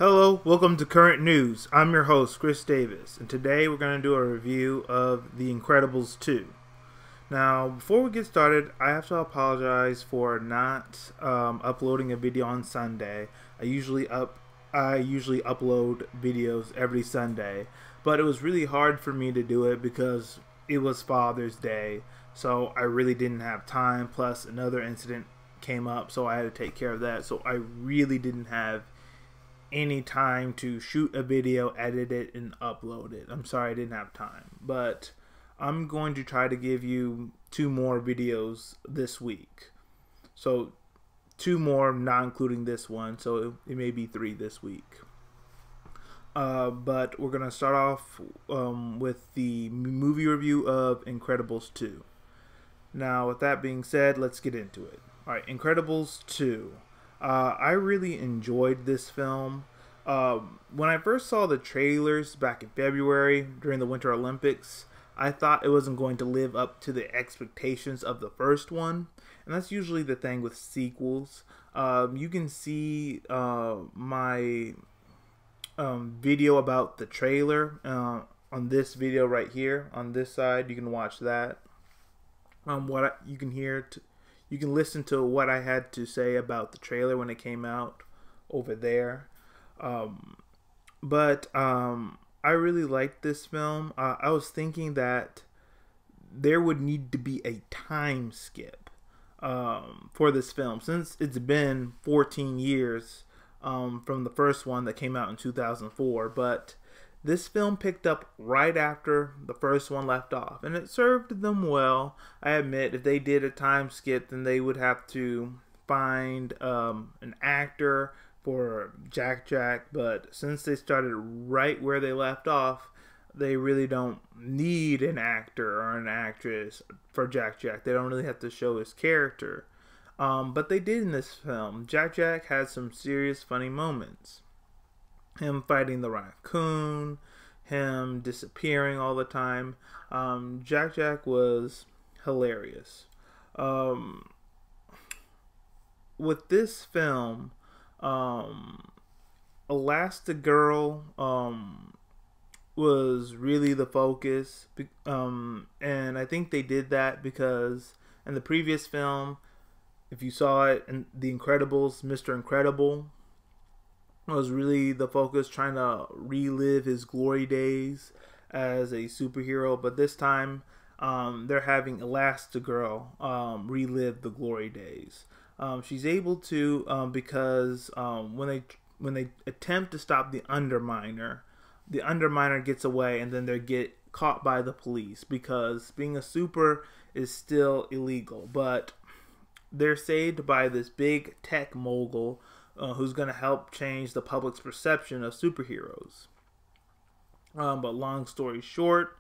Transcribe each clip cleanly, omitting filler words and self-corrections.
Hello, welcome to Current News. I'm your host, Chris Davis, and today we're going to do a review of The Incredibles 2. Now, before we get started, I have to apologize for not uploading a video on Sunday. I usually upload videos every Sunday, but it was really hard for me to do it because it was Father's Day, so I really didn't have time. Plus, another incident came up, so I had to take care of that. So I really didn't have any time to shoot a video, edit it, and upload it. I'm sorry I didn't have time, but I'm going to try to give you 2 more videos this week. So 2 more, not including this one, so it may be 3 this week. But we're going to start off with the movie review of Incredibles 2. Now, with that being said, let's get into it. Alright, Incredibles 2. I really enjoyed this film. When I first saw the trailers back in February during the Winter Olympics, I thought it wasn't going to live up to the expectations of the first one. And that's usually the thing with sequels. You can see my video about the trailer on this video right here. On this side, you can watch that. You can listen to what I had to say about the trailer when it came out over there. But I really liked this film. I was thinking that there would need to be a time skip for this film, since it's been 14 years from the first one that came out in 2004. But this film picked up right after the first one left off, and it served them well. I admit, if they did a time skip, then they would have to find an actor for Jack Jack, but since they started right where they left off, they really don't need an actor or an actress for Jack Jack. They don't really have to show his character. But they did in this film. Jack Jack had some serious funny moments. Him fighting the raccoon, him disappearing all the time. Jack Jack was hilarious. With this film, Elastigirl was really the focus, and I think they did that because in the previous film, if you saw it in The Incredibles, Mr. Incredible was really the focus, trying to relive his glory days as a superhero. But this time, they're having Elastigirl relive the glory days. She's able to because when they attempt to stop the Underminer gets away, and then they get caught by the police because being a super is still illegal. But they're saved by this big tech mogul who's going to help change the public's perception of superheroes. But long story short,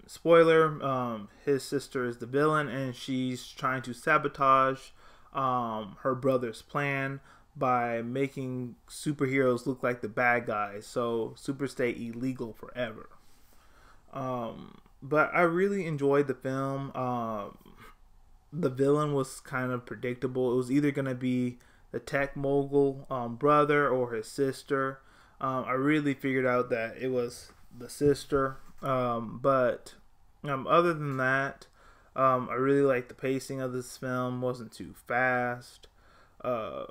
spoiler, his sister is the villain, and she's trying to sabotage her brother's plan by making superheroes look like the bad guys, so super stay illegal forever. But I really enjoyed the film. The villain was kind of predictable. It was either going to be the tech mogul brother or his sister. I really figured out that it was the sister. But other than that, I really liked the pacing of this film. Wasn't too fast. I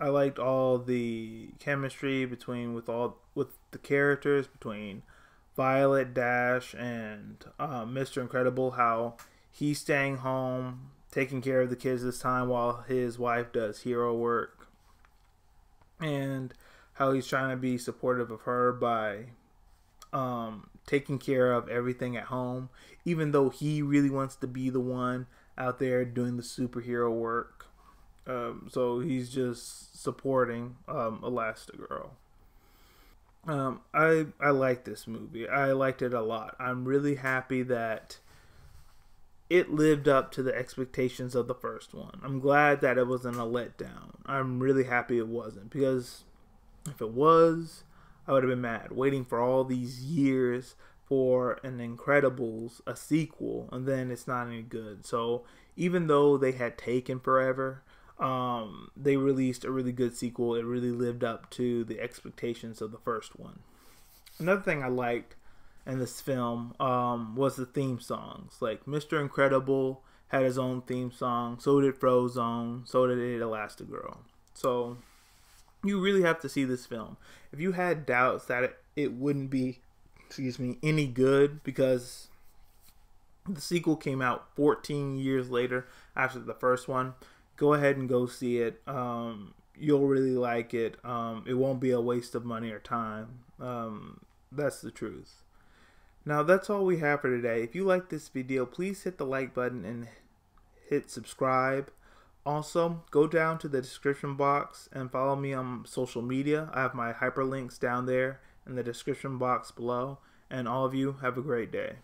liked all the chemistry with the characters, between Violet, Dash, and Mr. Incredible. How he's staying home, taking care of the kids this time, while his wife does hero work, and how he's trying to be supportive of her by taking care of everything at home, even though he really wants to be the one out there doing the superhero work. So he's just supporting Elastigirl. I like this movie. I liked it a lot. I'm really happy that it lived up to the expectations of the first one. I'm glad that it wasn't a letdown. I'm really happy it wasn't, because if it was, I would have been mad, waiting for all these years for an Incredibles, a sequel, and then it's not any good. So even though they had taken forever, they released a really good sequel. It really lived up to the expectations of the first one. Another thing I liked in this film was the theme songs. Like Mr. Incredible had his own theme song, so did Frozone, so did Elastigirl. So you really have to see this film. If you had doubts that it wouldn't be, any good because the sequel came out 14 years later after the first one, go ahead and go see it. You'll really like it. It won't be a waste of money or time. That's the truth. Now that's all we have for today. If you like this video, please hit the like button and hit subscribe. Also, go down to the description box and follow me on social media. I have my hyperlinks down there in the description box below. And all of you have a great day.